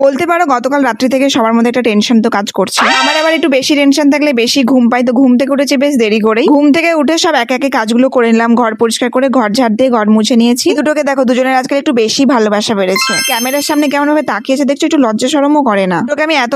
বলতে পারো গতকাল রাত্রি থেকে সবার মধ্যে একটা টেনশন তো কাজ করছে। আমার আবার একটু বেশি টেনশন থাকলে বেশি ঘুম পাই, তো ঘুম থেকে উঠেছি বেশ দেরি করেই। ঘুম থেকে উঠে সব একে একে কাজগুলো করে নিলাম, ঘর পরিষ্কার করে ঘর ঝাড় দিয়ে ঘর মুছে নিয়েছি। দুটোকে দেখো, দুজনের আজকাল একটু বেশি ভালোবাসা বেড়েছে। ক্যামেরার সামনে কেমন ভাবে তাকিয়েছে দেখছো, একটু লজ্জা শরমও করে না। তোকে আমি এত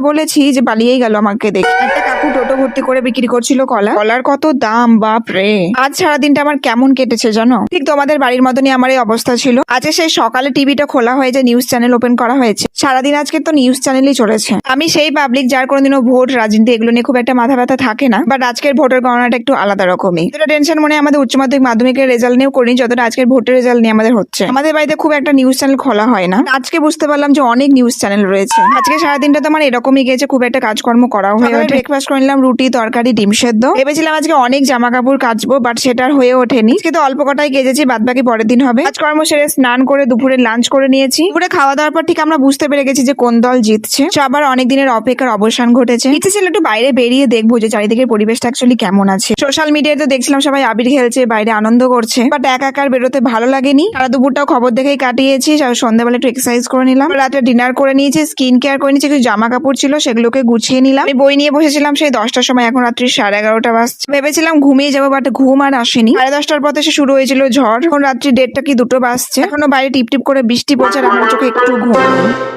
বলেছি যে পালিয়েই গেল আমাকে দেখে। একটা কাকু টোটো ভর্তি করে বিক্রি করছিল কলা। কলার কত দাম, বাপ রে। আজ সারাদিনটা আমার কেমন কেটেছে জানো, ঠিক তোমাদের বাড়ির মতনই আমার এই অবস্থা ছিল। আজকে সেই সকালে টিভিটা খোলা হয়েছে, নিউজ চ্যানেল ওপেন করা হয়েছে, সারাদিন আজকে তো নিউজ চ্যানেলই চলেছে। আমি সেই পাবলিক যার কোনোদিনও ভোট রাজনীতি এগুলো নিয়ে খুব একটা মাথা ব্যথা থাকে না, বাট আজকের ভোটের গণনাটা একটু আলাদা রকমই। যেটা টেনশন মনে আমাদের উচ্চ মাধ্যমিক মাধ্যমিকের রেজাল্ট নিয়েও করিনি, যতটা আজকের ভোটের রেজাল্ট নিয়ে আমাদের হচ্ছে। আমাদের বাড়িতে খুব একটা নিউজ চ্যানেল খোলা হয় না, আজকে বুঝতে পারলাম যে অনেক নিউজ চ্যানেল রয়েছে। আজকে সারাদিনটা তো আমার এরকমই গেছে, খুব একটা কাজকর্ম করাও হয়ে ওঠে। ব্রেকফাস্ট করে নিলাম, রুটি তরকারি ডিম সেদ্ধ। ভেবেছিলাম আজকে অনেক জামা কাপড় কাচবো, বাট সেটা আর হয়ে ওঠেনি। আজকে তো অল্প কটাই কেজেছি, বাদ বাকি পরের দিন হবে। কাজকর্ম সেরে স্নান করে দুপুরে লাঞ্চ করে নিয়েছি। দুপুরে খাওয়া দাওয়ার পর ঠিক আমরা বুঝতে পেরে গেছি যে কোন দল জিতছে। আবার অনেক দিনের অপেক্ষার অবসান ঘটেছে। ইচ্ছে ছিল একটু বাইরে বেরিয়ে দেখবো যে চারিদিকের পরিবেশটা অ্যাকচুয়ালি কেমন আছে। সোশ্যাল মিডিয়ায় তো দেখছিলাম সবাই আবির খেলছে, বাইরে আনন্দ করছে, বাট একাকার বেরোতে ভালো লাগেনি। সারা দুপুরটাও খবর দেখেই কাটিয়েছি। সন্ধ্যাবেলা একটু এক্সারসাইজ করে নিলাম, রাতে ডিনার করে নিয়েছি, স্কিন কেয়ার করে নিয়েছি, কিছু জামা কাপড় ছিল সেগুলোকে গুছিয়ে নিলাম। আমি বই নিয়ে বসেছিলাম সেই 10টার সময়, এখন রাত্রি 11:30 বাজছে। ভেবেছিলাম ঘুমিয়ে যাবো, বাট ঘুম আর আসেনি। 10:30টার পথে সে শুরু হয়েছিল ঝড়। এখন রাত্রি 1:30 কি 2টো বাজছে, এখনো বাইরে টিপ টিপ করে বৃষ্টি পড়ছে আর আমার চোখে একটু ঘুম নেই।